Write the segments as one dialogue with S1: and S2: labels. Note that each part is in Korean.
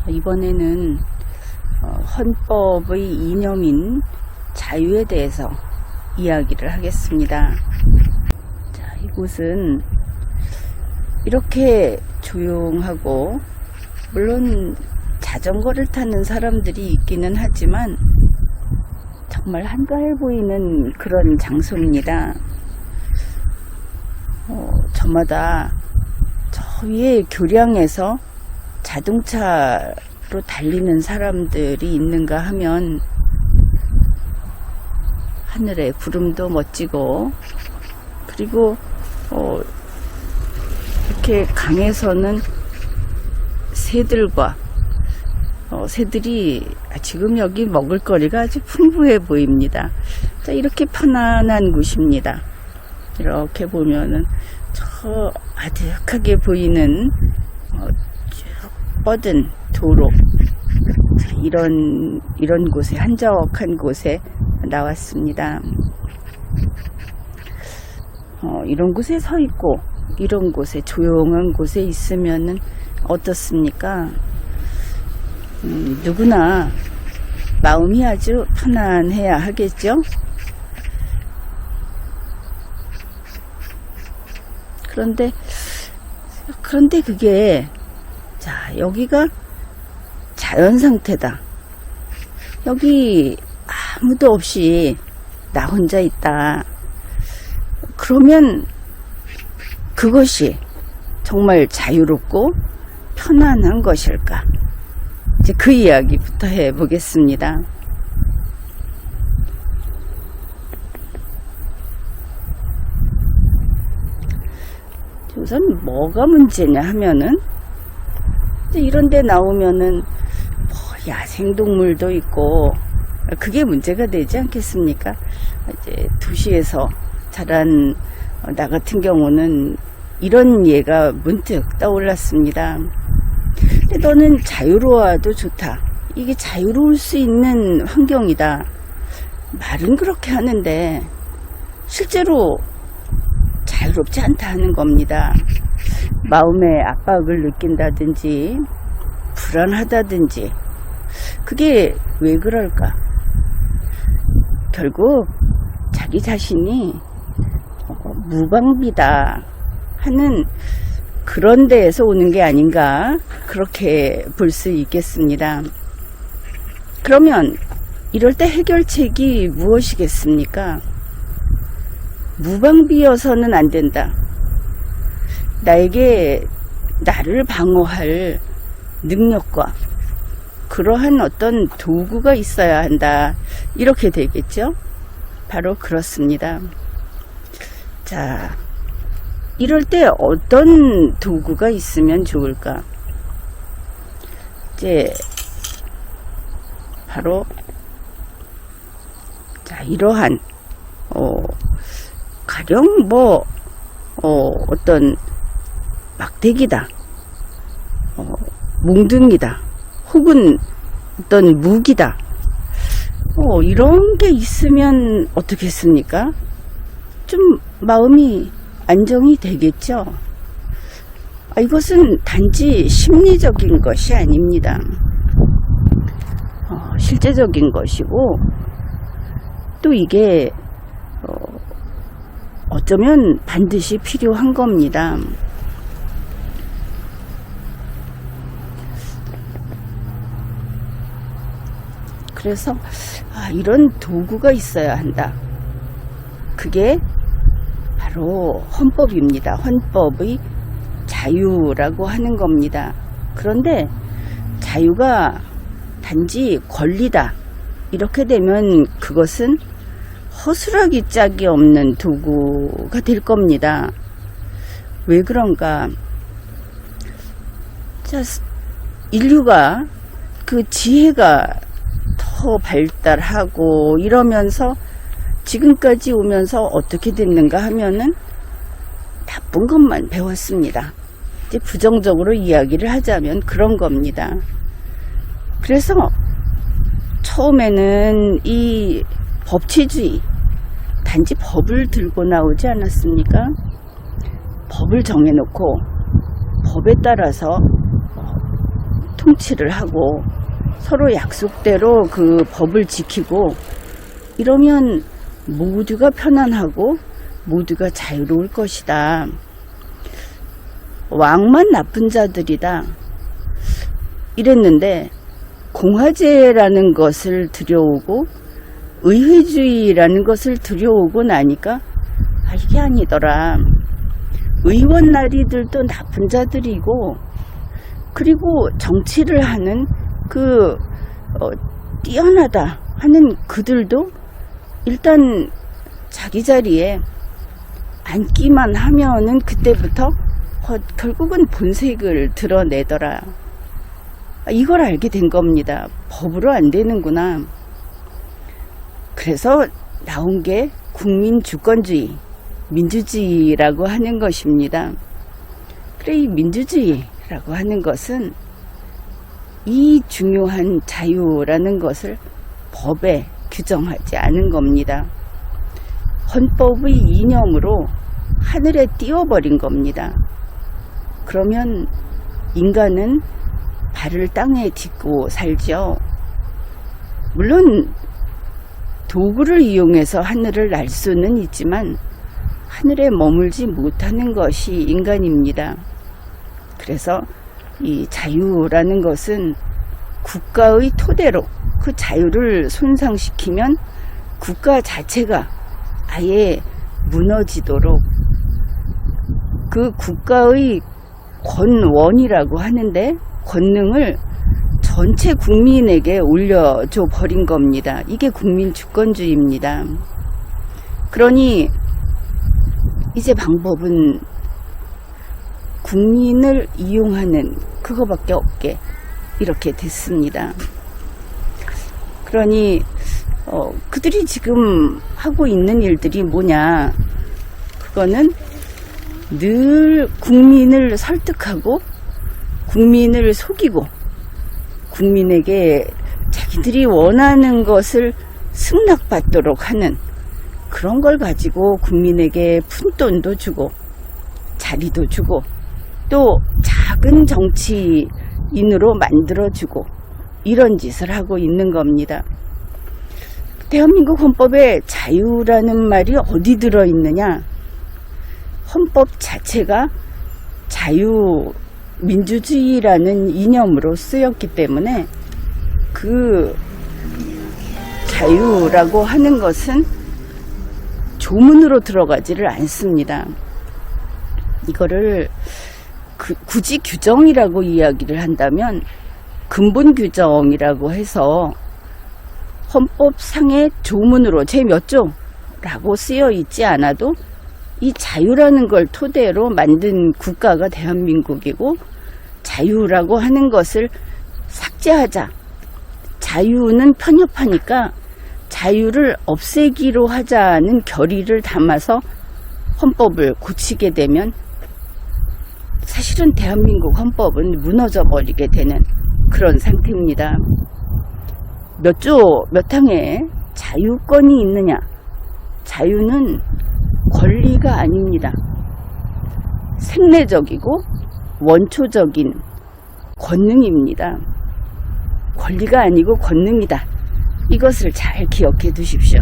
S1: 이번에는 헌법의 이념인 자유에 대해서 이야기를 하겠습니다. 자, 이곳은 이렇게 조용하고, 물론 자전거를 타는 사람들이 있기는 하지만 정말 한가해 보이는 그런 장소입니다. 저마다 저 위에 교량에서 자동차로 달리는 사람들이 있는가 하면 하늘에 구름도 멋지고, 그리고 이렇게 강에서는 새들이 지금 여기 먹을거리가 아주 풍부해 보입니다. 자, 이렇게 편안한 곳입니다. 이렇게 보면은 저 아득하게 보이는 쭉 뻗은 도로, 이런 곳에, 한적한 곳에 나왔습니다. 이런 곳에 서 있고 이런 곳에, 조용한 곳에 있으면은 어떻습니까? 누구나 마음이 아주 편안해야 하겠죠? 그런데 그게, 자, 여기가 자연 상태다. 여기 아무도 없이 나 혼자 있다. 그러면 그것이 정말 자유롭고 편안한 것일까? 이제 그 이야기부터 해보겠습니다. 우선 뭐가 문제냐 하면은, 이런 데 나오면은 야생동물도 있고 그게 문제가 되지 않겠습니까? 이제 도시에서 자란 나 같은 경우는 이런 예가 문득 떠올랐습니다. 너는 자유로워도 좋다. 이게 자유로울 수 있는 환경이다. 말은 그렇게 하는데 실제로 자유롭지 않다 하는 겁니다. 마음의 압박을 느낀다든지 불안하다든지, 그게 왜 그럴까? 결국 자기 자신이 무방비다 하는 그런 데에서 오는 게 아닌가, 그렇게 볼 수 있겠습니다. 그러면 이럴 때 해결책이 무엇이겠습니까? 무방비여서는 안 된다. 나에게 나를 방어할 능력과 그러한 어떤 도구가 있어야 한다. 이렇게 되겠죠? 바로 그렇습니다. 자, 이럴 때 어떤 도구가 있으면 좋을까? 이제 바로, 자, 이러한 가령 어떤 막대기다, 몽둥이다, 혹은 어떤 무기다, 이런 게 있으면 어떻겠습니까? 좀 마음이 안정이 되겠죠? 이것은 단지 심리적인 것이 아닙니다. 실제적인 것이고, 또 이게 어쩌면 반드시 필요한 겁니다. 그래서 이런 도구가 있어야 한다. 그게 바로 헌법입니다. 헌법의 자유라고 하는 겁니다. 그런데 자유가 단지 권리다, 이렇게 되면 그것은 허술하기 짝이 없는 도구가 될 겁니다. 왜 그런가? 자, 인류가 그 지혜가 더 발달하고 이러면서 지금까지 오면서 어떻게 됐는가 하면은 나쁜 것만 배웠습니다. 이제 부정적으로 이야기를 하자면 그런 겁니다. 그래서 처음에는 이 법치주의, 단지 법을 들고 나오지 않았습니까? 법을 정해놓고 법에 따라서 통치를 하고 서로 약속대로 그 법을 지키고 이러면 모두가 편안하고 모두가 자유로울 것이다. 왕만 나쁜 자들이다. 이랬는데 공화제라는 것을 들여오고 의회주의라는 것을 들여오고 나니까 이게 아니더라. 의원 나리들도 나쁜 자들이고 그리고 정치를 하는 뛰어나다 하는 그들도 일단 자기 자리에 앉기만 하면은 그때부터 결국은 본색을 드러내더라. 이걸 알게 된 겁니다. 법으로 안 되는구나. 그래서 나온 게 국민주권주의, 민주주의라고 하는 것입니다. 그래, 이 민주주의라고 하는 것은 이 중요한 자유라는 것을 법에 규정하지 않은 겁니다. 헌법의 이념으로 하늘에 띄워버린 겁니다. 그러면 인간은 발을 땅에 딛고 살죠. 물론 도구를 이용해서 하늘을 날 수는 있지만 하늘에 머물지 못하는 것이 인간입니다. 그래서 이 자유라는 것은 국가의 토대로 그 자유를 손상시키면 국가 자체가 아예 무너지도록 그 국가의 권원이라고 하는데 권능을 전체 국민에게 올려줘 버린 겁니다. 이게 국민주권주의입니다. 그러니 이제 방법은 국민을 이용하는 그거밖에 없게 이렇게 됐습니다. 그러니 그들이 지금 하고 있는 일들이 뭐냐, 그거는 늘 국민을 설득하고 국민을 속이고 국민에게 자기들이 원하는 것을 승낙받도록 하는 그런 걸 가지고 국민에게 푼돈도 주고 자리도 주고 또 작은 정치인으로 만들어주고 이런 짓을 하고 있는 겁니다. 대한민국 헌법에 자유라는 말이 어디 들어있느냐? 헌법 자체가 민주주의라는 이념으로 쓰였기 때문에 그 자유라고 하는 것은 조문으로 들어가지를 않습니다. 이거를 굳이 규정이라고 이야기를 한다면 근본 규정이라고 해서 헌법상의 조문으로 제 몇 조라고 쓰여 있지 않아도 이 자유라는 걸 토대로 만든 국가가 대한민국이고 자유라고 하는 것을 삭제하자. 자유는 편협하니까 자유를 없애기로 하자는 결의를 담아서 헌법을 고치게 되면 사실은 대한민국 헌법은 무너져 버리게 되는 그런 상태입니다. 몇 항에 자유권이 있느냐? 자유는 권리가 아닙니다. 생리적이고 원초적인 권능입니다. 권리가 아니고 권능이다. 이것을 잘 기억해 두십시오.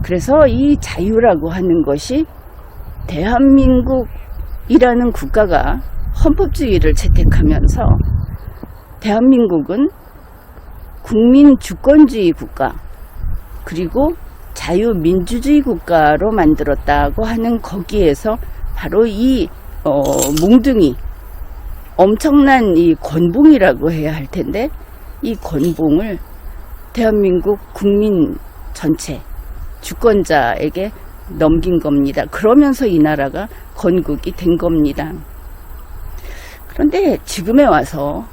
S1: 그래서 이 자유라고 하는 것이 대한민국이라는 국가가 헌법주의를 채택하면서 대한민국은 국민주권주의 국가 그리고 자유민주주의 국가로 만들었다고 하는 거기에서 바로 이 몽둥이 엄청난 이 권봉이라고 해야 할 텐데 이 권봉을 대한민국 국민 전체 주권자에게 넘긴 겁니다. 그러면서 이 나라가 건국이 된 겁니다. 그런데 지금에 와서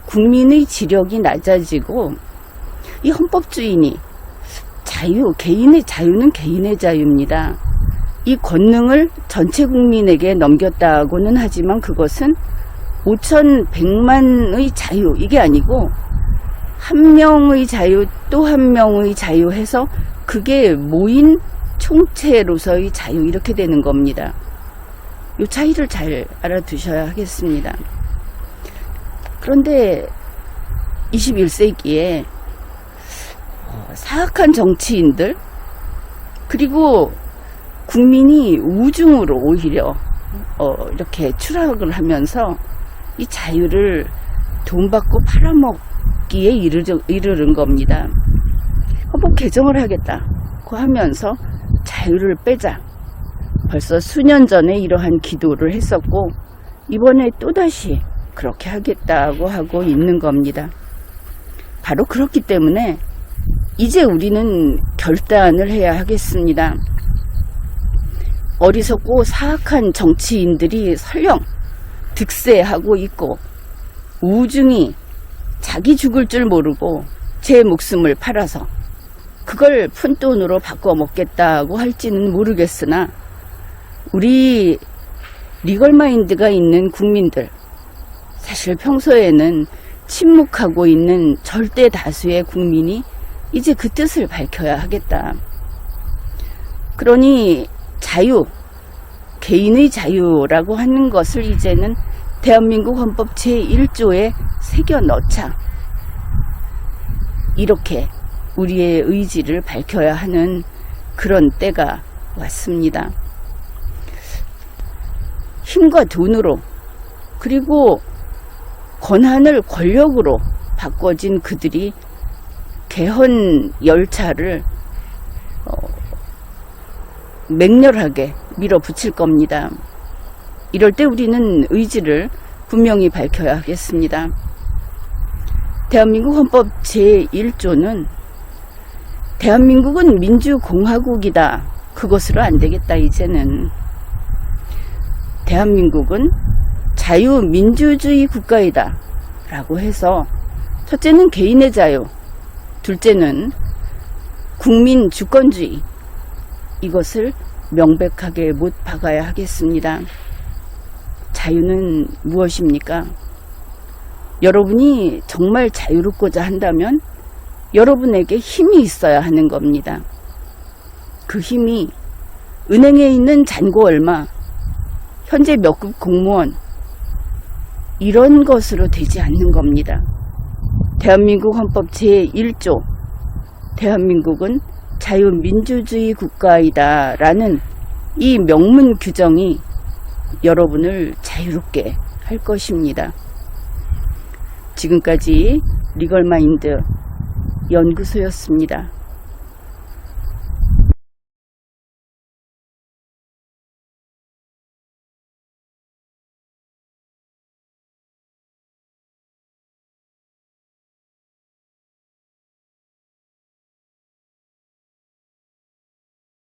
S1: 국민의 지력이 낮아지고 이 헌법주의니 개인의 자유는 개인의 자유입니다. 이 권능을 전체 국민에게 넘겼다고는 하지만 그것은 5,100만의 자유 이게 아니고 한 명의 자유 또 한 명의 자유 해서 그게 모인 총체로서의 자유 이렇게 되는 겁니다. 이 차이를 잘 알아두셔야 하겠습니다. 그런데 21세기에 사악한 정치인들, 그리고 국민이 우중으로 오히려 이렇게 추락을 하면서 이 자유를 돈 받고 팔아먹기에 이르는 겁니다. 헌법 개정을 하겠다고 하면서 자유를 빼자. 벌써 수년 전에 이러한 기도를 했었고 이번에 또다시 그렇게 하겠다고 하고 있는 겁니다. 바로 그렇기 때문에 이제 우리는 결단을 해야 하겠습니다. 어리석고 사악한 정치인들이 설령 득세하고 있고 우중이 자기 죽을 줄 모르고 제 목숨을 팔아서 그걸 푼돈으로 바꿔 먹겠다고 할지는 모르겠으나 우리 리걸마인드가 있는 국민들, 사실 평소에는 침묵하고 있는 절대 다수의 국민이 이제 그 뜻을 밝혀야 하겠다. 그러니 자유, 개인의 자유라고 하는 것을 이제는 대한민국 헌법 제1조에 새겨 넣자. 이렇게 우리의 의지를 밝혀야 하는 그런 때가 왔습니다. 힘과 돈으로, 그리고 권한을 권력으로 바꿔진 그들이 개헌 열차를 맹렬하게 밀어붙일 겁니다. 이럴 때 우리는 의지를 분명히 밝혀야 하겠습니다. 대한민국 헌법 제1조는 대한민국은 민주공화국이다. 그것으로 안 되겠다. 이제는 대한민국은 자유민주주의 국가이다 라고 해서 첫째는 개인의 자유, 둘째는 국민 주권주의, 이것을 명백하게 못 박아야 하겠습니다. 자유는 무엇입니까? 여러분이 정말 자유롭고자 한다면 여러분에게 힘이 있어야 하는 겁니다. 그 힘이 은행에 있는 잔고 얼마, 현재 몇 급 공무원, 이런 것으로 되지 않는 겁니다. 대한민국 헌법 제1조, 대한민국은 자유민주주의 국가이다 라는 이 명문 규정이 여러분을 자유롭게 할 것입니다. 지금까지 리걸마인드 연구소였습니다.